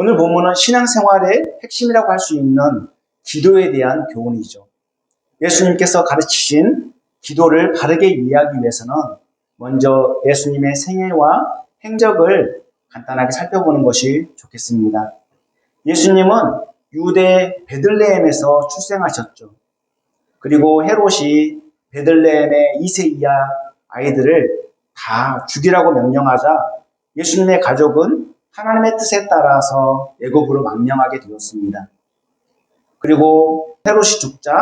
오늘 본문은 신앙생활의 핵심이라고 할 수 있는 기도에 대한 교훈이죠. 예수님께서 가르치신 기도를 바르게 이해하기 위해서는 먼저 예수님의 생애와 행적을 간단하게 살펴보는 것이 좋겠습니다. 예수님은 유대 베들레헴에서 출생하셨죠. 그리고 헤롯이 베들레헴의 2세 이하 아이들을 다 죽이라고 명령하자 예수님의 가족은 하나님의 뜻에 따라서 애굽으로 망명하게 되었습니다. 그리고 헤롯이 죽자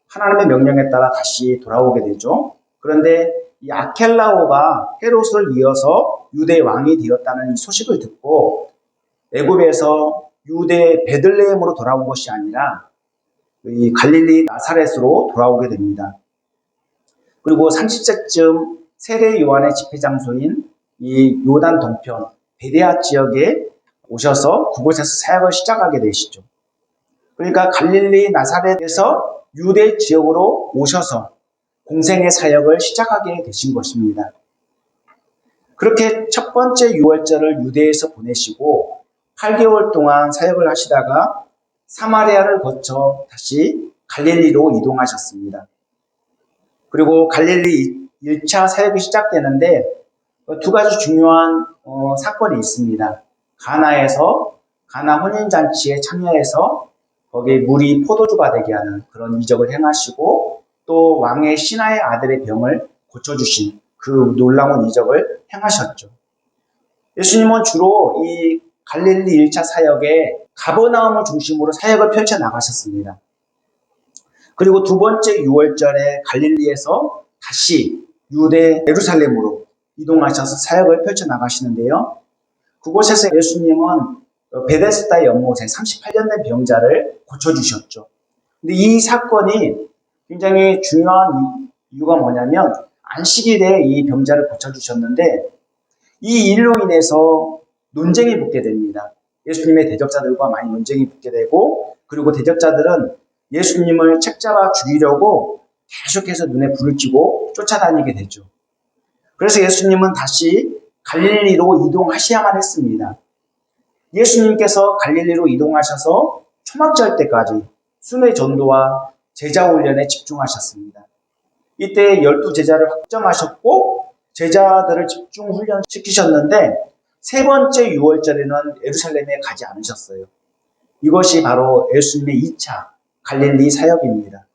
하나님의 명령에 따라 다시 돌아오게 되죠. 그런데 이 아켈라오가 헤롯을 이어서 유대 왕이 되었다는 이 소식을 듣고 애굽에서 유대 베들레헴으로 돌아온 것이 아니라 이 갈릴리 나사렛으로 돌아오게 됩니다. 그리고 30세쯤 세례 요한의 집회 장소인 이 요단 동편 베레아 지역에 오셔서 그곳에서 사역을 시작하게 되시죠. 그러니까 갈릴리 나사렛에서 유대 지역으로 오셔서 공생의 사역을 시작하게 되신 것입니다. 그렇게 첫 번째 유월절을 유대에서 보내시고 8개월 동안 사역을 하시다가 사마리아를 거쳐 다시 갈릴리로 이동하셨습니다. 그리고 갈릴리 1차 사역이 시작되는데 두 가지 중요한 사건이 있습니다. 가나 혼인잔치에 참여해서 거기에 물이 포도주가 되게 하는 그런 이적을 행하시고 또 왕의 신하의 아들의 병을 고쳐주신 그 놀라운 이적을 행하셨죠. 예수님은 주로 이 갈릴리 1차 사역에 가버나움을 중심으로 사역을 펼쳐 나가셨습니다. 그리고 두 번째 유월절에 갈릴리에서 다시 유대 예루살렘으로 이동하셔서 사역을 펼쳐 나가시는데요. 그곳에서 예수님은 베데스다 연못에 38년 된 병자를 고쳐주셨죠. 근데 이 사건이 굉장히 중요한 이유가 뭐냐면 안식일에 이 병자를 고쳐주셨는데 이 일로 인해서 논쟁이 붙게 됩니다. 예수님의 대적자들과 많이 논쟁이 붙게 되고 그리고 대적자들은 예수님을 책잡아 죽이려고 계속해서 눈에 불을 켜고 쫓아다니게 되죠. 그래서 예수님은 다시 갈릴리로 이동하셔야만 했습니다. 예수님께서 갈릴리로 이동하셔서 초막절 때까지 순회 전도와 제자 훈련에 집중하셨습니다. 이때 12제자를 확정하셨고 제자들을 집중 훈련시키셨는데 세 번째 유월절에는 예루살렘에 가지 않으셨어요. 이것이 바로 예수님의 2차 갈릴리 사역입니다.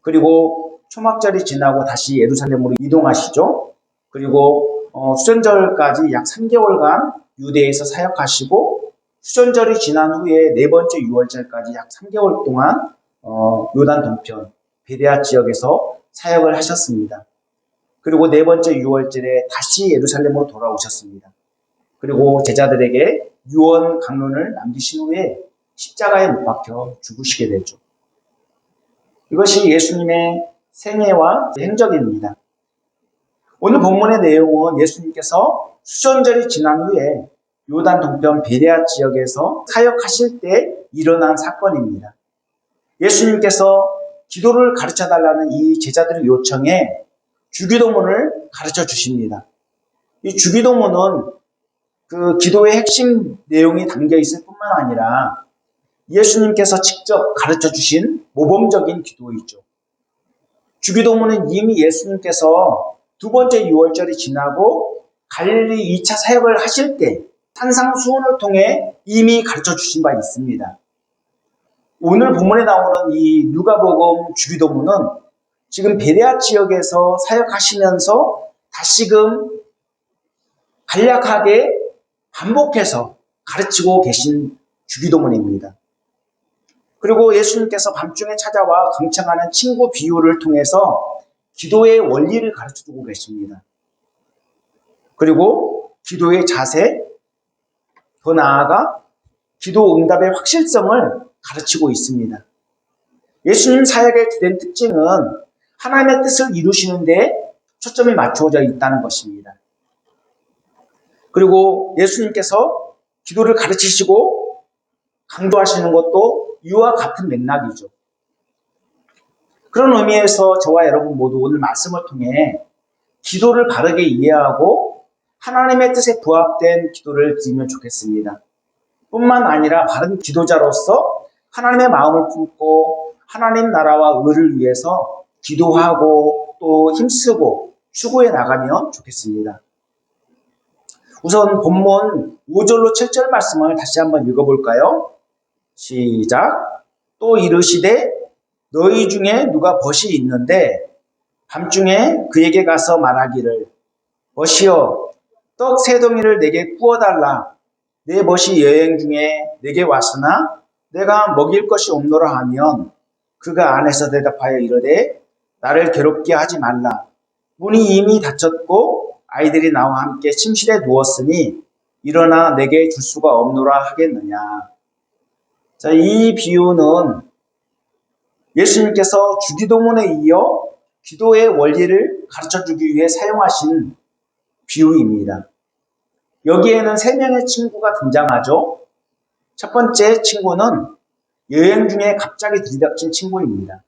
그리고 초막절이 지나고 다시 예루살렘으로 이동하시죠. 그리고 수전절까지 약 3개월간 유대에서 사역하시고 수전절이 지난 후에 네 번째 유월절까지 약 3개월 동안 요단 동편 베레아 지역에서 사역을 하셨습니다. 그리고 네 번째 유월절에 다시 예루살렘으로 돌아오셨습니다. 그리고 제자들에게 유언 강론을 남기신 후에 십자가에 못 박혀 죽으시게 되죠. 이것이 예수님의 생애와 행적입니다. 오늘 본문의 내용은 예수님께서 수전절이 지난 후에 요단 동편 베레아 지역에서 사역하실 때 일어난 사건입니다. 예수님께서 기도를 가르쳐달라는 이 제자들의 요청에 주기도문을 가르쳐 주십니다. 이 주기도문은 그 기도의 핵심 내용이 담겨 있을 뿐만 아니라 예수님께서 직접 가르쳐 주신 모범적인 기도이죠. 주기도문은 이미 예수님께서 두 번째 유월절이 지나고 갈릴리 2차 사역을 하실 때 산상수훈을 통해 이미 가르쳐 주신 바 있습니다. 오늘 본문에 나오는 이 누가복음 주기도문은 지금 베레아 지역에서 사역하시면서 다시금 간략하게 반복해서 가르치고 계신 주기도문입니다. 그리고 예수님께서 밤중에 찾아와 경청하는 친구 비유를 통해서 기도의 원리를 가르쳐주고 계십니다. 그리고 기도의 자세, 더 나아가 기도 응답의 확실성을 가르치고 있습니다. 예수님 사역의 주된 특징은 하나님의 뜻을 이루시는데 초점이 맞추어져 있다는 것입니다. 그리고 예수님께서 기도를 가르치시고 강조하시는 것도 이와 같은 맥락이죠. 그런 의미에서 저와 여러분 모두 오늘 말씀을 통해 기도를 바르게 이해하고 하나님의 뜻에 부합된 기도를 드리면 좋겠습니다. 뿐만 아니라 바른 기도자로서 하나님의 마음을 품고 하나님 나라와 의를 위해서 기도하고 또 힘쓰고 추구해 나가면 좋겠습니다. 우선 본문 5절로 7절 말씀을 다시 한번 읽어볼까요? 시작. 또 이르시되 너희 중에 누가 벗이 있는데 밤중에 그에게 가서 말하기를 벗이여 떡 세 덩이를 내게 구워달라. 내 벗이 여행 중에 내게 왔으나 내가 먹일 것이 없노라 하면 그가 안에서 대답하여 이르되 나를 괴롭게 하지 말라. 문이 이미 닫혔고 아이들이 나와 함께 침실에 누웠으니 일어나 내게 줄 수가 없노라 하겠느냐. 자, 이 비유는 예수님께서 주기도문에 이어 기도의 원리를 가르쳐주기 위해 사용하신 비유입니다. 여기에는 세 명의 친구가 등장하죠. 첫 번째 친구는 여행 중에 갑자기 들이닥친 친구입니다.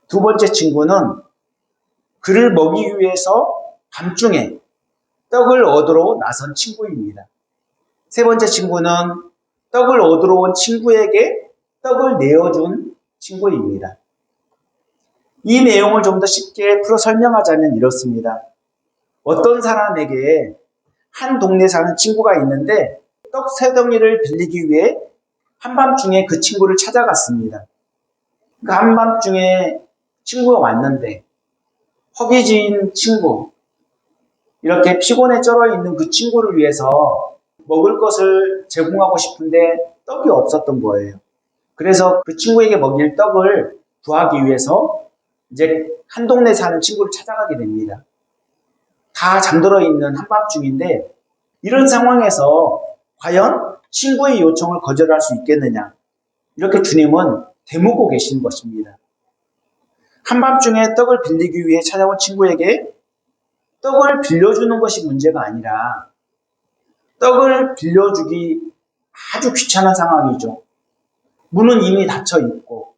두 번째 친구는 그를 먹이기 위해서 밤중에 떡을 얻으러 나선 친구입니다. 세 번째 친구는 떡을 얻으러 온 친구에게 떡을 내어준 친구입니다. 이 내용을 좀 더 쉽게 풀어 설명하자면 이렇습니다. 어떤 사람에게 한 동네에 사는 친구가 있는데 떡 세 덩이를 빌리기 위해 한밤중에 그 친구를 찾아갔습니다. 그 한밤중에 친구가 왔는데 허기진 친구, 이렇게 피곤에 쩔어 있는 그 친구를 위해서 먹을 것을 제공하고 싶은데 떡이 없었던 거예요. 그래서 그 친구에게 먹일 떡을 구하기 위해서 이제 한 동네에 사는 친구를 찾아가게 됩니다. 다 잠들어 있는 한밤중인데 이런 상황에서 과연 친구의 요청을 거절할 수 있겠느냐, 이렇게 주님은 되묻고 계신 것입니다. 한밤중에 떡을 빌리기 위해 찾아온 친구에게 떡을 빌려주는 것이 문제가 아니라 떡을 빌려주기 아주 귀찮은 상황이죠. 문은 이미 닫혀 있고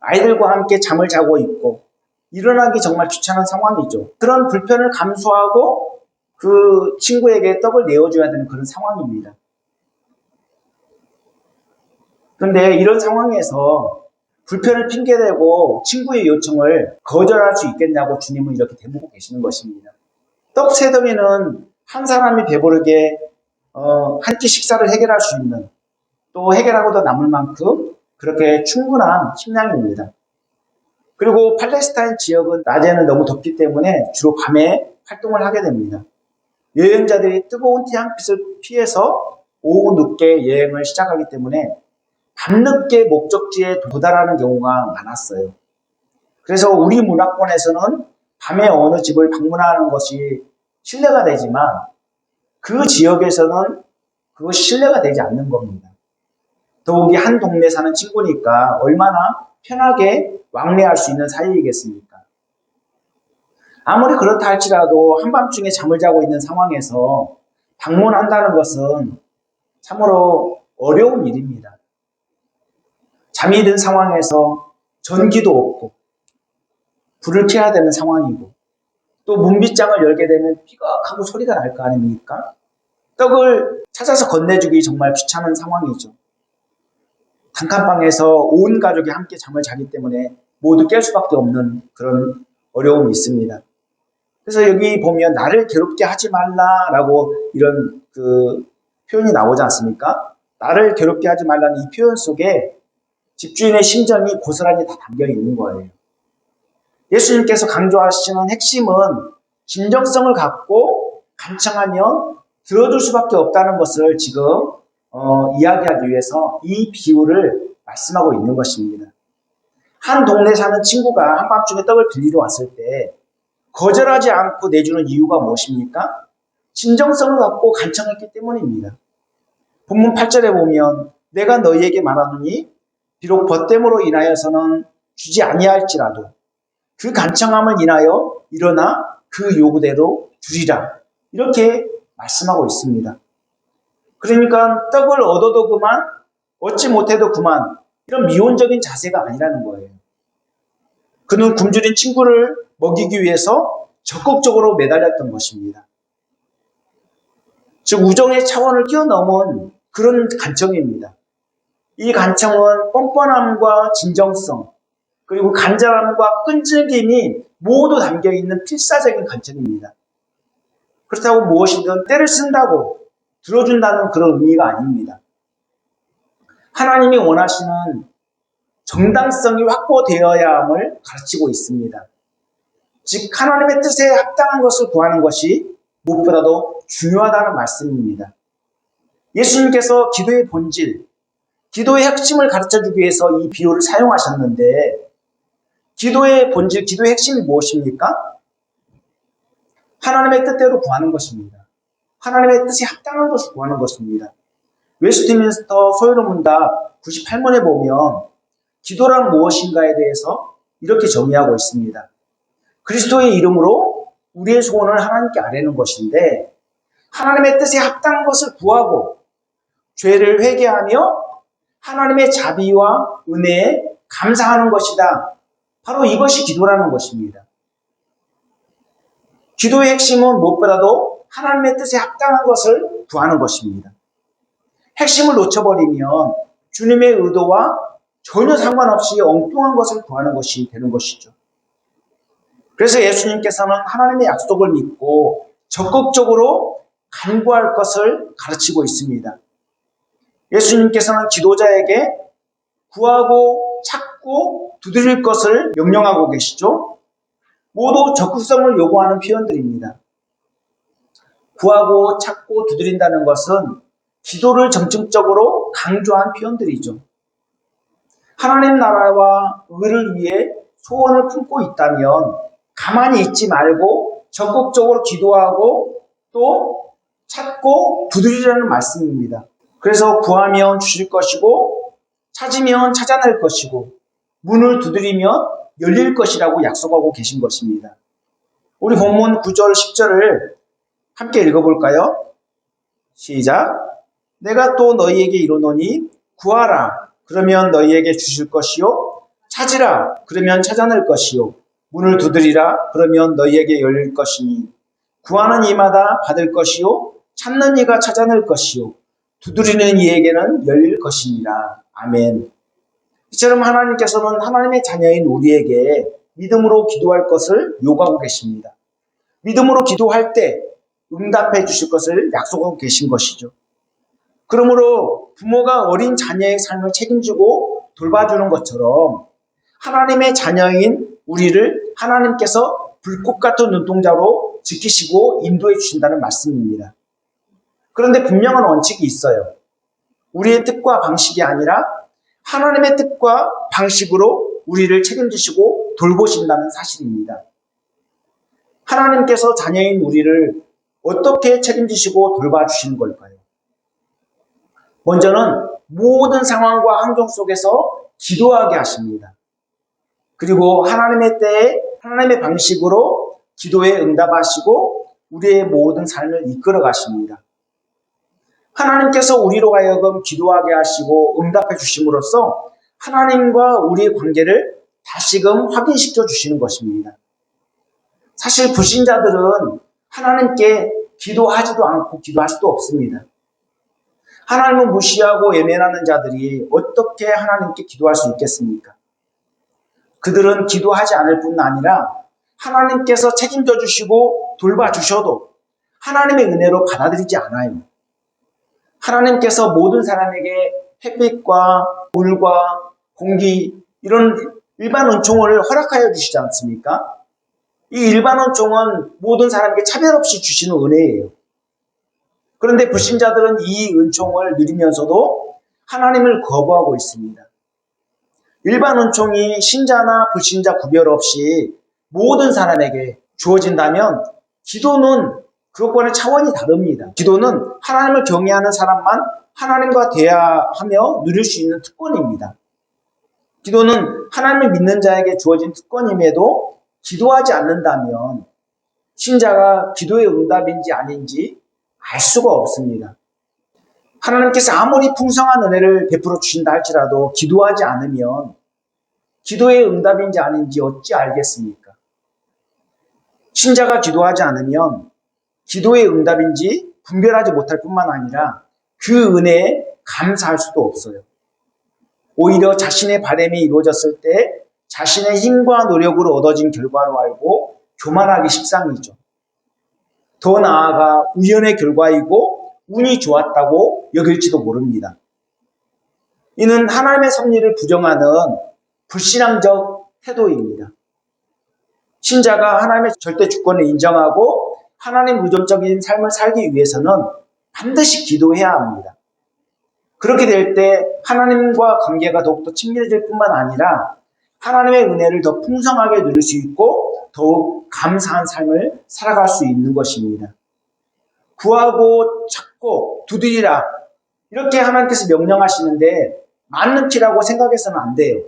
아이들과 함께 잠을 자고 있고 일어나기 정말 귀찮은 상황이죠. 그런 불편을 감수하고 그 친구에게 떡을 내어줘야 되는 그런 상황입니다. 그런데 이런 상황에서 불편을 핑계대고 친구의 요청을 거절할 수 있겠냐고 주님은 이렇게 대묻고 계시는 것입니다. 떡 세 덩이는 한 사람이 배부르게 한 끼 식사를 해결할 수 있는, 또 해결하고도 남을 만큼 그렇게 충분한 식량입니다. 그리고 팔레스타인 지역은 낮에는 너무 덥기 때문에 주로 밤에 활동을 하게 됩니다. 여행자들이 뜨거운 태양빛을 피해서 오후 늦게 여행을 시작하기 때문에 밤늦게 목적지에 도달하는 경우가 많았어요. 그래서 우리 문화권에서는 밤에 어느 집을 방문하는 것이 신뢰가 되지만 그 지역에서는 그것이 신뢰가 되지 않는 겁니다. 더욱이 한 동네에 사는 친구니까 얼마나 편하게 왕래할 수 있는 사이이겠습니까? 아무리 그렇다 할지라도 한밤중에 잠을 자고 있는 상황에서 방문한다는 것은 참으로 어려운 일입니다. 잠이 든 상황에서 전기도 없고 불을 켜야 되는 상황이고 또 문빗장을 열게 되면 삐걱하고 소리가 날 거 아닙니까? 떡을 찾아서 건네주기 정말 귀찮은 상황이죠. 단칸방에서 온 가족이 함께 잠을 자기 때문에 모두 깰 수밖에 없는 그런 어려움이 있습니다. 그래서 여기 보면 나를 괴롭게 하지 말라라고 이런 그 표현이 나오지 않습니까? 나를 괴롭게 하지 말라는 이 표현 속에 집주인의 심정이 고스란히 다 담겨 있는 거예요. 예수님께서 강조하시는 핵심은 진정성을 갖고 간청하면 들어줄 수밖에 없다는 것을 지금 이야기하기 위해서 이 비유를 말씀하고 있는 것입니다. 한 동네 사는 친구가 한밤중에 떡을 빌리러 왔을 때 거절하지 않고 내주는 이유가 무엇입니까? 진정성을 갖고 간청했기 때문입니다. 본문 8절에 보면 내가 너희에게 말하노니 비록 벗됨으로 인하여서는 주지 아니할지라도 그 간청함을 인하여 일어나 그 요구대로 주리라, 이렇게 말씀하고 있습니다. 그러니까 떡을 얻어도 그만, 얻지 못해도 그만, 이런 미온적인 자세가 아니라는 거예요. 그는 굶주린 친구를 먹이기 위해서 적극적으로 매달렸던 것입니다. 즉 우정의 차원을 뛰어넘은 그런 간청입니다. 이 간청은 뻔뻔함과 진정성, 그리고 간절함과 끈질김이 모두 담겨있는 필사적인 간청입니다. 그렇다고 무엇이든 때를 쓴다고 들어준다는 그런 의미가 아닙니다. 하나님이 원하시는 정당성이 확보되어야 함을 가르치고 있습니다. 즉 하나님의 뜻에 합당한 것을 구하는 것이 무엇보다도 중요하다는 말씀입니다. 예수님께서 기도의 본질, 기도의 핵심을 가르쳐주기 위해서 이 비유를 사용하셨는데 기도의 본질, 기도의 핵심이 무엇입니까? 하나님의 뜻대로 구하는 것입니다. 하나님의 뜻에 합당한 것을 구하는 것입니다. 웨스트민스터 소요문답 98문에 보면 기도란 무엇인가에 대해서 이렇게 정의하고 있습니다. 그리스도의 이름으로 우리의 소원을 하나님께 아뢰는 것인데 하나님의 뜻에 합당한 것을 구하고 죄를 회개하며 하나님의 자비와 은혜에 감사하는 것이다. 바로 이것이 기도라는 것입니다. 기도의 핵심은 무엇보다도 하나님의 뜻에 합당한 것을 구하는 것입니다. 핵심을 놓쳐버리면 주님의 의도와 전혀 상관없이 엉뚱한 것을 구하는 것이 되는 것이죠. 그래서 예수님께서는 하나님의 약속을 믿고 적극적으로 간구할 것을 가르치고 있습니다. 예수님께서는 기도자에게 구하고 찾고 두드릴 것을 명령하고 계시죠. 모두 적극성을 요구하는 표현들입니다. 구하고 찾고 두드린다는 것은 기도를 점층적으로 강조한 표현들이죠. 하나님 나라와 의를 위해 소원을 품고 있다면 가만히 있지 말고 적극적으로 기도하고 또 찾고 두드리라는 말씀입니다. 그래서 구하면 주실 것이고 찾으면 찾아낼 것이고 문을 두드리면 열릴 것이라고 약속하고 계신 것입니다. 우리 본문 9절 10절을 함께 읽어볼까요? 시작. 내가 또 너희에게 이르노니 구하라 그러면 너희에게 주실 것이요 찾으라 그러면 찾아낼 것이요 문을 두드리라 그러면 너희에게 열릴 것이니 구하는 이마다 받을 것이요 찾는 이가 찾아낼 것이요 두드리는 이에게는 열릴 것이니라. 아멘. 이처럼 하나님께서는 하나님의 자녀인 우리에게 믿음으로 기도할 것을 요구하고 계십니다. 믿음으로 기도할 때 응답해 주실 것을 약속하고 계신 것이죠. 그러므로 부모가 어린 자녀의 삶을 책임지고 돌봐주는 것처럼 하나님의 자녀인 우리를 하나님께서 불꽃 같은 눈동자로 지키시고 인도해 주신다는 말씀입니다. 그런데 분명한 원칙이 있어요. 우리의 뜻과 방식이 아니라 하나님의 뜻과 방식으로 우리를 책임지시고 돌보신다는 사실입니다. 하나님께서 자녀인 우리를 어떻게 책임지시고 돌봐주시는 걸까요? 먼저는 모든 상황과 환경 속에서 기도하게 하십니다. 그리고 하나님의 때에 하나님의 방식으로 기도에 응답하시고 우리의 모든 삶을 이끌어 가십니다. 하나님께서 우리로 하여금 기도하게 하시고 응답해 주심으로써 하나님과 우리의 관계를 다시금 확인시켜 주시는 것입니다. 사실 불신자들은 하나님께 기도하지도 않고 기도할 수도 없습니다. 하나님을 무시하고 외면하는 자들이 어떻게 하나님께 기도할 수 있겠습니까? 그들은 기도하지 않을 뿐 아니라 하나님께서 책임져 주시고 돌봐주셔도 하나님의 은혜로 받아들이지 않아요. 하나님께서 모든 사람에게 햇빛과 물과 공기 이런 일반 은총을 허락하여 주시지 않습니까? 이 일반 은총은 모든 사람에게 차별 없이 주시는 은혜예요. 그런데 불신자들은 이 은총을 누리면서도 하나님을 거부하고 있습니다. 일반 은총이 신자나 불신자 구별 없이 모든 사람에게 주어진다면 기도는 그것과는 차원이 다릅니다. 기도는 하나님을 경외하는 사람만 하나님과 대화하며 누릴 수 있는 특권입니다. 기도는 하나님을 믿는 자에게 주어진 특권임에도 기도하지 않는다면 신자가 기도의 응답인지 아닌지 알 수가 없습니다. 하나님께서 아무리 풍성한 은혜를 베풀어 주신다 할지라도 기도하지 않으면 기도의 응답인지 아닌지 어찌 알겠습니까? 신자가 기도하지 않으면 기도의 응답인지 분별하지 못할 뿐만 아니라 그 은혜에 감사할 수도 없어요. 오히려 자신의 바람이 이루어졌을 때 자신의 힘과 노력으로 얻어진 결과로 알고 교만하기 십상이죠. 더 나아가 우연의 결과이고 운이 좋았다고 여길지도 모릅니다. 이는 하나님의 섭리를 부정하는 불신앙적 태도입니다. 신자가 하나님의 절대 주권을 인정하고 하나님 의존적인 삶을 살기 위해서는 반드시 기도해야 합니다. 그렇게 될 때 하나님과 관계가 더욱더 친밀해질 뿐만 아니라 하나님의 은혜를 더 풍성하게 누릴 수 있고 더욱 감사한 삶을 살아갈 수 있는 것입니다. 구하고 찾고 두드리라 이렇게 하나님께서 명령하시는데 만능키라고 생각해서는 안 돼요.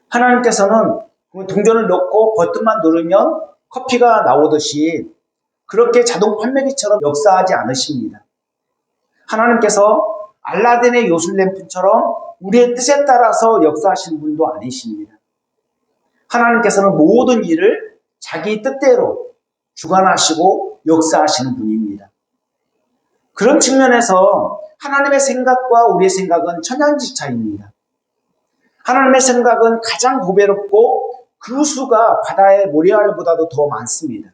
하나님께서는 동전을 넣고 버튼만 누르면 커피가 나오듯이 그렇게 자동 판매기처럼 역사하지 않으십니다. 하나님께서 알라딘의 요술램프처럼 우리의 뜻에 따라서 역사하시는 분도 아니십니다. 하나님께서는 모든 일을 자기 뜻대로 주관하시고 역사하시는 분입니다. 그런 측면에서 하나님의 생각과 우리의 생각은 천양지차입니다. 하나님의 생각은 가장 보배롭고 그 수가 바다의 모래알보다도 더 많습니다.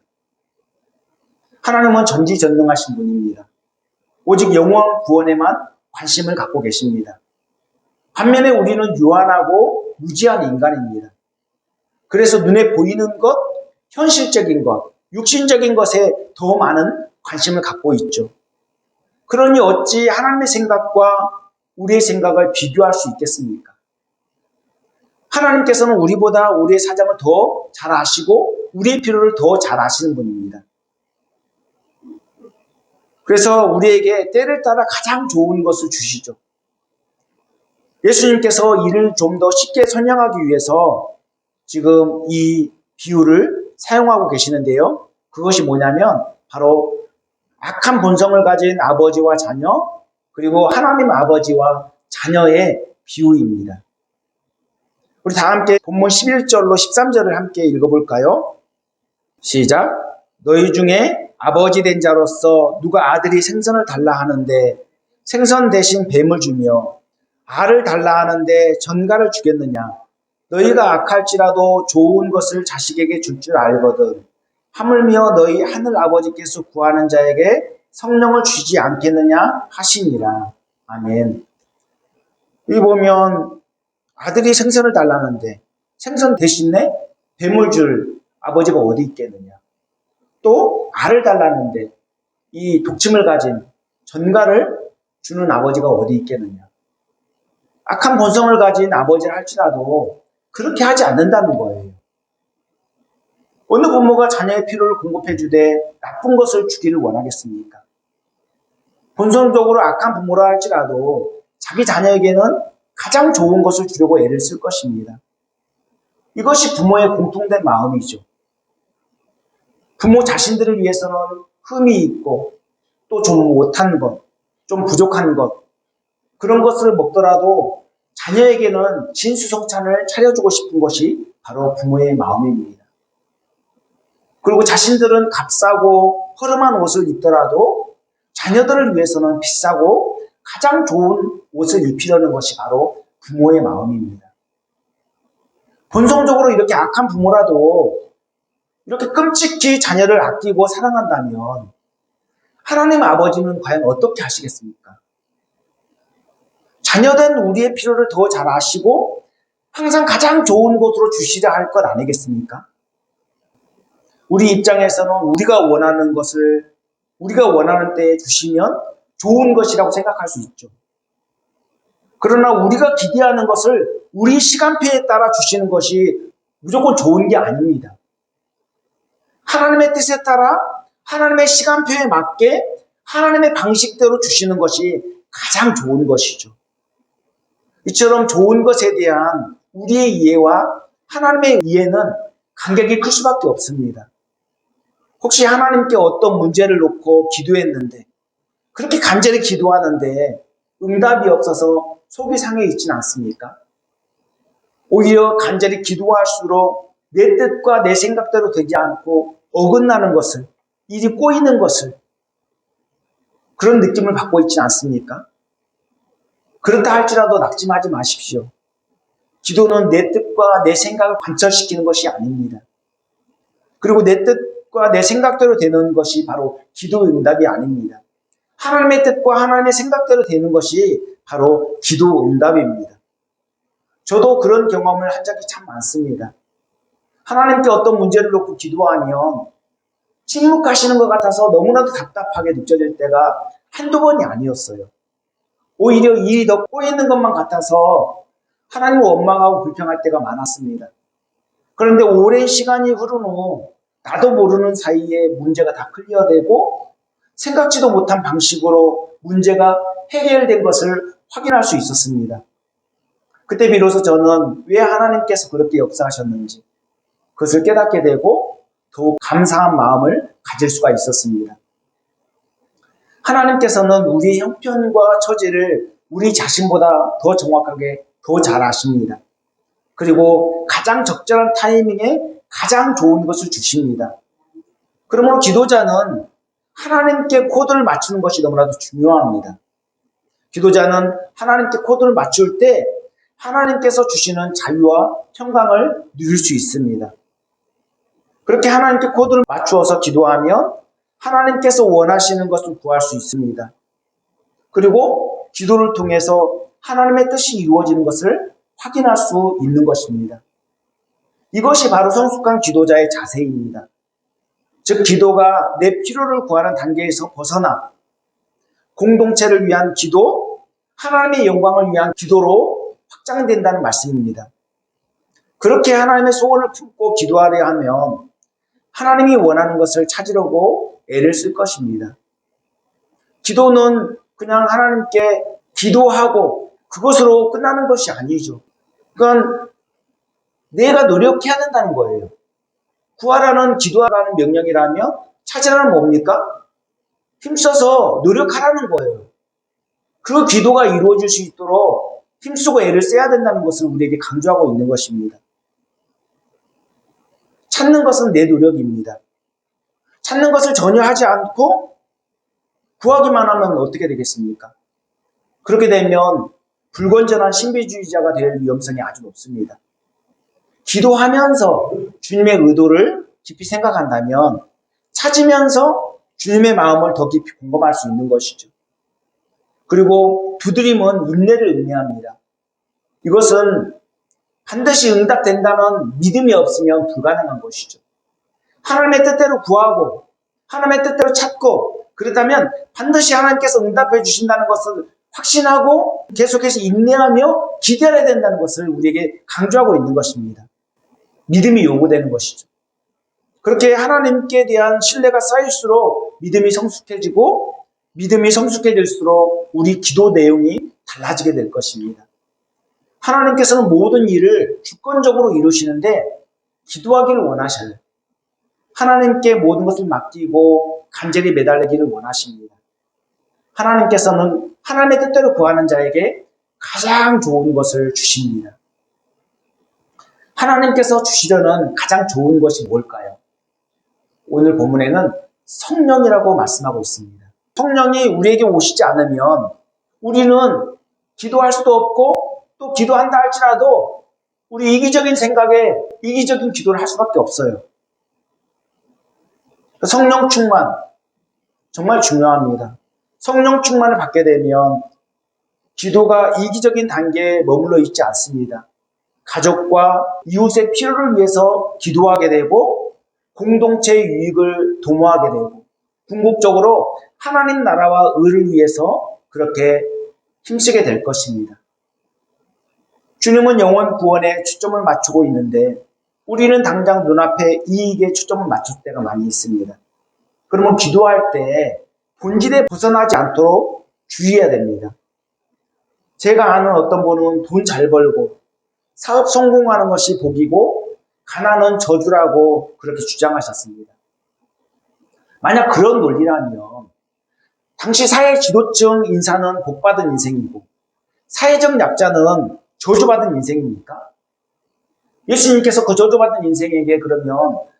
하나님은 전지전능하신 분입니다. 오직 영원 구원에만 관심을 갖고 계십니다. 반면에 우리는 유한하고 무지한 인간입니다. 그래서 눈에 보이는 것, 현실적인 것, 육신적인 것에 더 많은 관심을 갖고 있죠. 그러니 어찌 하나님의 생각과 우리의 생각을 비교할 수 있겠습니까? 하나님께서는 우리보다 우리의 사정을 더 잘 아시고 우리의 필요를 더 잘 아시는 분입니다. 그래서 우리에게 때를 따라 가장 좋은 것을 주시죠. 예수님께서 이를 좀 더 쉽게 설명하기 위해서 지금 이 비유를 사용하고 계시는데요. 그것이 뭐냐면 바로 악한 본성을 가진 아버지와 자녀 그리고 하나님 아버지와 자녀의 비유입니다. 우리 다 함께 본문 11절로 13절을 함께 읽어볼까요? 시작. 너희 중에 아버지 된 자로서 누가 아들이 생선을 달라 하는데 생선 대신 뱀을 주며 알을 달라 하는데 전갈을 주겠느냐. 너희가 악할지라도 좋은 것을 자식에게 줄 줄 알거든. 하물며 너희 하늘 아버지께서 구하는 자에게 성령을 주지 않겠느냐 하시니라. 아멘. 여기 보면 아들이 생선을 달라는데 생선 대신에 뱀을 줄 아버지가 어디 있겠느냐. 또 알을 달라는데 이 독침을 가진 전갈을 주는 아버지가 어디 있겠느냐. 악한 본성을 가진 아버지를 할지라도 그렇게 하지 않는다는 거예요. 어느 부모가 자녀의 필요를 공급해 주되 나쁜 것을 주기를 원하겠습니까? 본성적으로 악한 부모라 할지라도 자기 자녀에게는 가장 좋은 것을 주려고 애를 쓸 것입니다. 이것이 부모의 공통된 마음이죠. 부모 자신들을 위해서는 흠이 있고 또 좀 못한 것, 좀 부족한 것 그런 것을 먹더라도 자녀에게는 진수성찬을 차려주고 싶은 것이 바로 부모의 마음입니다. 그리고 자신들은 값싸고 허름한 옷을 입더라도 자녀들을 위해서는 비싸고 가장 좋은 옷을 입히려는 것이 바로 부모의 마음입니다. 본성적으로 이렇게 악한 부모라도 이렇게 끔찍히 자녀를 아끼고 사랑한다면 하나님 아버지는 과연 어떻게 하시겠습니까? 자녀된 우리의 필요를 더 잘 아시고 항상 가장 좋은 곳으로 주시려 할 것 아니겠습니까? 우리 입장에서는 우리가 원하는 것을 우리가 원하는 때에 주시면 좋은 것이라고 생각할 수 있죠. 그러나 우리가 기대하는 것을 우리 시간표에 따라 주시는 것이 무조건 좋은 게 아닙니다. 하나님의 뜻에 따라 하나님의 시간표에 맞게 하나님의 방식대로 주시는 것이 가장 좋은 것이죠. 이처럼 좋은 것에 대한 우리의 이해와 하나님의 이해는 간격이 클 수밖에 없습니다. 혹시 하나님께 어떤 문제를 놓고 기도했는데 그렇게 간절히 기도하는데 응답이 없어서 속이 상해 있지는 않습니까? 오히려 간절히 기도할수록 내 뜻과 내 생각대로 되지 않고 어긋나는 것을, 일이 꼬이는 것을 그런 느낌을 받고 있지 않습니까? 그렇다 할지라도 낙심하지 마십시오. 기도는 내 뜻과 내 생각을 관철시키는 것이 아닙니다. 그리고 내 뜻과 내 생각대로 되는 것이 바로 기도 응답이 아닙니다. 하나님의 뜻과 하나님의 생각대로 되는 것이 바로 기도 응답입니다. 저도 그런 경험을 한 적이 참 많습니다. 하나님께 어떤 문제를 놓고 기도하면 침묵하시는 것 같아서 너무나도 답답하게 느껴질 때가 한두 번이 아니었어요. 오히려 일이 더 꼬이는 것만 같아서 하나님을 원망하고 불평할 때가 많았습니다. 그런데 오랜 시간이 흐른 후 나도 모르는 사이에 문제가 다 클리어되고 생각지도 못한 방식으로 문제가 해결된 것을 확인할 수 있었습니다. 그때 비로소 저는 왜 하나님께서 그렇게 역사하셨는지 그것을 깨닫게 되고 더욱 감사한 마음을 가질 수가 있었습니다. 하나님께서는 우리의 형편과 처지를 우리 자신보다 더 정확하게 더 잘 아십니다. 그리고 가장 적절한 타이밍에 가장 좋은 것을 주십니다. 그러므로 기도자는 하나님께 코드를 맞추는 것이 너무나도 중요합니다. 기도자는 하나님께 코드를 맞출 때 하나님께서 주시는 자유와 평강을 누릴 수 있습니다. 그렇게 하나님께 코드를 맞추어서 기도하면 하나님께서 원하시는 것을 구할 수 있습니다. 그리고 기도를 통해서 하나님의 뜻이 이루어지는 것을 확인할 수 있는 것입니다. 이것이 바로 성숙한 기도자의 자세입니다. 즉 기도가 내 필요를 구하는 단계에서 벗어나 공동체를 위한 기도, 하나님의 영광을 위한 기도로 확장된다는 말씀입니다. 그렇게 하나님의 소원을 품고 기도하려 하면 하나님이 원하는 것을 찾으려고 애를 쓸 것입니다. 기도는 그냥 하나님께 기도하고 그것으로 끝나는 것이 아니죠. 그건 내가 노력해야 된다는 거예요. 구하라는 기도하라는 명령이라면 찾으라는 뭡니까? 힘써서 노력하라는 거예요. 그 기도가 이루어질 수 있도록 힘쓰고 애를 써야 된다는 것을 우리에게 강조하고 있는 것입니다. 찾는 것은 내 노력입니다. 찾는 것을 전혀 하지 않고 구하기만 하면 어떻게 되겠습니까? 그렇게 되면 불건전한 신비주의자가 될 위험성이 아주 높습니다. 기도하면서 주님의 의도를 깊이 생각한다면 찾으면서 주님의 마음을 더 깊이 공감할 수 있는 것이죠. 그리고 두드림은 인내를 의미합니다. 이것은 반드시 응답된다는 믿음이 없으면 불가능한 것이죠. 하나님의 뜻대로 구하고 하나님의 뜻대로 찾고 그렇다면 반드시 하나님께서 응답해 주신다는 것을 확신하고 계속해서 인내하며 기다려야 된다는 것을 우리에게 강조하고 있는 것입니다. 믿음이 요구되는 것이죠. 그렇게 하나님께 대한 신뢰가 쌓일수록 믿음이 성숙해지고 믿음이 성숙해질수록 우리 기도 내용이 달라지게 될 것입니다. 하나님께서는 모든 일을 주권적으로 이루시는데 기도하기를 원하셔요. 하나님께 모든 것을 맡기고 간절히 매달리기를 원하십니다. 하나님께서는 하나님의 뜻대로 구하는 자에게 가장 좋은 것을 주십니다. 하나님께서 주시려는 가장 좋은 것이 뭘까요? 오늘 본문에는 성령이라고 말씀하고 있습니다. 성령이 우리에게 오시지 않으면 우리는 기도할 수도 없고 또 기도한다 할지라도 우리 이기적인 생각에 이기적인 기도를 할 수밖에 없어요. 성령 충만 정말 중요합니다. 성령 충만을 받게 되면 기도가 이기적인 단계에 머물러 있지 않습니다. 가족과 이웃의 필요를 위해서 기도하게 되고 공동체의 유익을 도모하게 되고 궁극적으로 하나님 나라와 의를 위해서 그렇게 힘쓰게 될 것입니다. 주님은 영혼 구원에 초점을 맞추고 있는데 우리는 당장 눈앞에 이익에 초점을 맞출 때가 많이 있습니다. 그러면 기도할 때 본질에 벗어나지 않도록 주의해야 됩니다. 제가 아는 어떤 분은 돈 잘 벌고 사업 성공하는 것이 복이고 가난은 저주라고 그렇게 주장하셨습니다. 만약 그런 논리라면 당시 사회 지도층 인사는 복받은 인생이고 사회적 약자는 저주받은 인생입니까? 예수님께서 그 저주받은 인생에게 그러면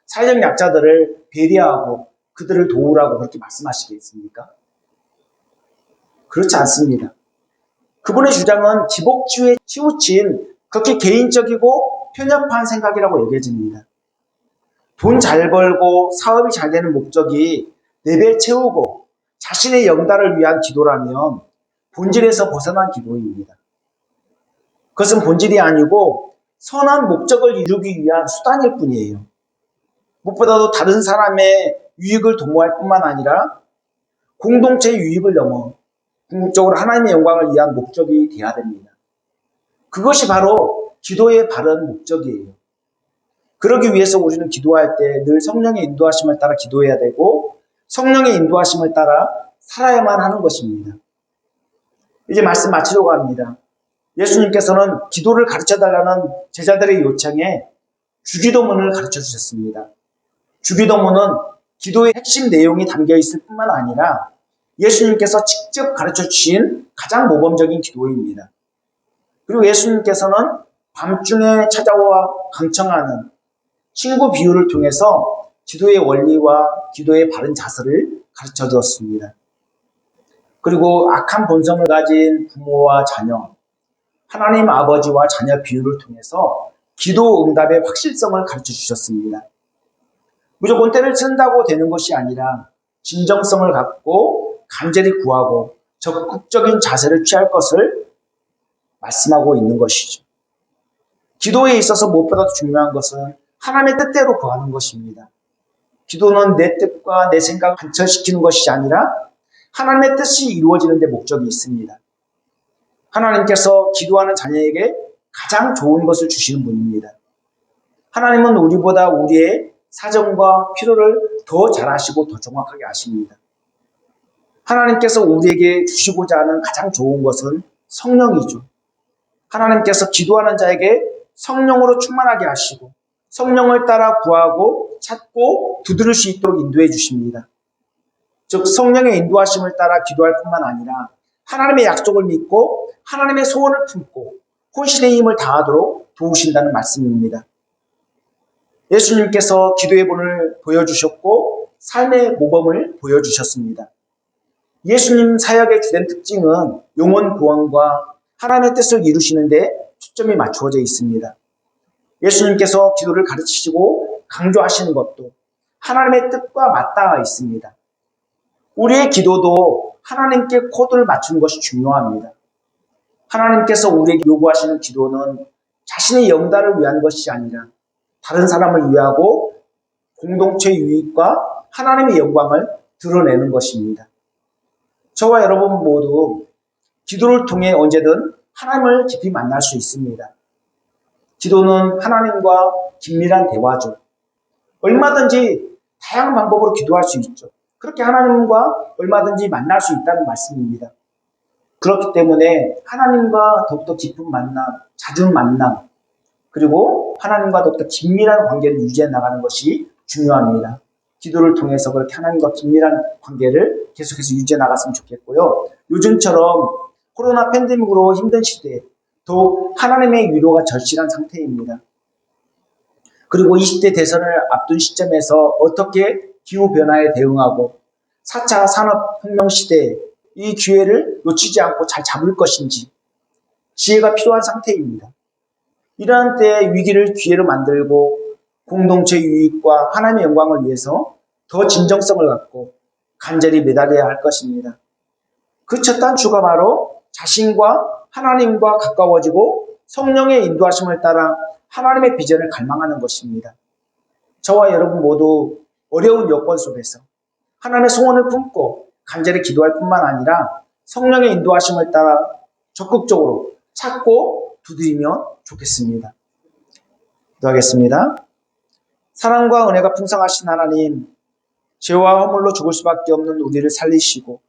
사회적 약자들을 배려하고 그들을 도우라고 그렇게 말씀하시겠습니까? 그렇지 않습니다. 그분의 주장은 기복주의에 치우친 그렇게 개인적이고 편협한 생각이라고 여겨집니다. 돈 잘 벌고 사업이 잘 되는 목적이 내 배 채우고 자신의 영달을 위한 기도라면 본질에서 벗어난 기도입니다. 그것은 본질이 아니고 선한 목적을 이루기 위한 수단일 뿐이에요. 무엇보다도 다른 사람의 유익을 도모할 뿐만 아니라 공동체의 유익을 넘어 궁극적으로 하나님의 영광을 위한 목적이 되어야 됩니다. 그것이 바로 기도의 바른 목적이에요. 그러기 위해서 우리는 기도할 때 늘 성령의 인도하심을 따라 기도해야 되고 성령의 인도하심을 따라 살아야만 하는 것입니다. 이제 말씀 마치려고 합니다. 예수님께서는 기도를 가르쳐달라는 제자들의 요청에 주기도문을 가르쳐 주셨습니다. 주기도문은 기도의 핵심 내용이 담겨 있을 뿐만 아니라 예수님께서 직접 가르쳐 주신 가장 모범적인 기도입니다. 그리고 예수님께서는 밤중에 찾아와 강청하는 친구 비유를 통해서 기도의 원리와 기도의 바른 자세를 가르쳐 주었습니다. 그리고 악한 본성을 가진 부모와 자녀, 하나님 아버지와 자녀 비유를 통해서 기도 응답의 확실성을 가르쳐 주셨습니다. 무조건 때를 쓴다고 되는 것이 아니라 진정성을 갖고 간절히 구하고 적극적인 자세를 취할 것을 말씀하고 있는 것이죠. 기도에 있어서 무엇보다도 중요한 것은 하나님의 뜻대로 구하는 것입니다. 기도는 내 뜻과 내 생각을 관철시키는 것이 아니라 하나님의 뜻이 이루어지는 데 목적이 있습니다. 하나님께서 기도하는 자녀에게 가장 좋은 것을 주시는 분입니다. 하나님은 우리보다 우리의 사정과 필요를 더 잘 아시고 더 정확하게 아십니다. 하나님께서 우리에게 주시고자 하는 가장 좋은 것은 성령이죠. 하나님께서 기도하는 자에게 성령으로 충만하게 하시고 성령을 따라 구하고 찾고 두드릴 수 있도록 인도해 주십니다. 즉 성령의 인도하심을 따라 기도할 뿐만 아니라 하나님의 약속을 믿고 하나님의 소원을 품고 혼신의 힘을 다하도록 도우신다는 말씀입니다. 예수님께서 기도의 본을 보여주셨고 삶의 모범을 보여주셨습니다. 예수님 사역의 주된 특징은 영혼 구원과 하나님의 뜻을 이루시는 데 초점이 맞추어져 있습니다. 예수님께서 기도를 가르치시고 강조하시는 것도 하나님의 뜻과 맞닿아 있습니다. 우리의 기도도 하나님께 코드를 맞추는 것이 중요합니다. 하나님께서 우리에게 요구하시는 기도는 자신의 영달을 위한 것이 아니라 다른 사람을 위하고 공동체 유익과 하나님의 영광을 드러내는 것입니다. 저와 여러분 모두 기도를 통해 언제든 하나님을 깊이 만날 수 있습니다. 기도는 하나님과 긴밀한 대화죠. 얼마든지 다양한 방법으로 기도할 수 있죠. 그렇게 하나님과 얼마든지 만날 수 있다는 말씀입니다. 그렇기 때문에 하나님과 더욱더 깊은 만남, 잦은 만남, 그리고 하나님과 더욱더 긴밀한 관계를 유지해 나가는 것이 중요합니다. 기도를 통해서 그렇게 하나님과 긴밀한 관계를 계속해서 유지해 나갔으면 좋겠고요. 요즘처럼 코로나 팬데믹으로 힘든 시대에 더욱 하나님의 위로가 절실한 상태입니다. 그리고 20대 대선을 앞둔 시점에서 어떻게 기후변화에 대응하고 4차 산업혁명 시대에 이 기회를 놓치지 않고 잘 잡을 것인지 지혜가 필요한 상태입니다. 이러한 때에 위기를 기회로 만들고 공동체 유익과 하나님의 영광을 위해서 더 진정성을 갖고 간절히 매달려야 할 것입니다. 그 첫 단추가 바로 자신과 하나님과 가까워지고 성령의 인도하심을 따라 하나님의 비전을 갈망하는 것입니다. 저와 여러분 모두 어려운 여건 속에서 하나님의 소원을 품고 간절히 기도할 뿐만 아니라 성령의 인도하심을 따라 적극적으로 찾고 두드리면 좋겠습니다. 기도하겠습니다. 사랑과 은혜가 풍성하신 하나님, 죄와 허물로 죽을 수밖에 없는 우리를 살리시고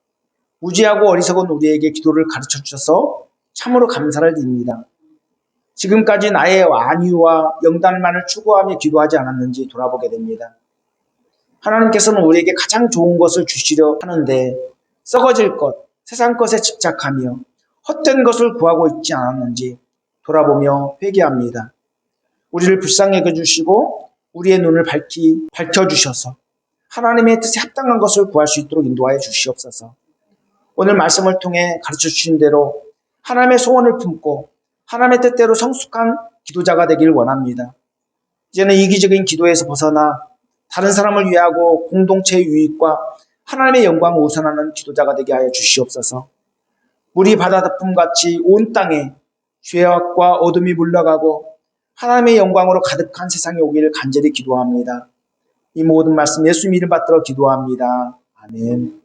무지하고 어리석은 우리에게 기도를 가르쳐 주셔서 참으로 감사를 드립니다. 지금까지 나의 안위와 영달만을 추구하며 기도하지 않았는지 돌아보게 됩니다. 하나님께서는 우리에게 가장 좋은 것을 주시려 하는데 썩어질 것, 세상 것에 집착하며 헛된 것을 구하고 있지 않았는지 돌아보며 회개합니다. 우리를 불쌍히 여겨주시고 우리의 눈을 밝혀주셔서 하나님의 뜻에 합당한 것을 구할 수 있도록 인도하여 주시옵소서. 오늘 말씀을 통해 가르쳐 주신 대로 하나님의 소원을 품고 하나님의 뜻대로 성숙한 기도자가 되길 원합니다. 이제는 이기적인 기도에서 벗어나 다른 사람을 위하고 공동체의 유익과 하나님의 영광을 우선하는 기도자가 되게 하여 주시옵소서. 물이 바다 덮음같이 온 땅에 죄악과 어둠이 물러가고 하나님의 영광으로 가득한 세상에 오기를 간절히 기도합니다. 이 모든 말씀 예수님 이름 받들어 기도합니다. 아멘.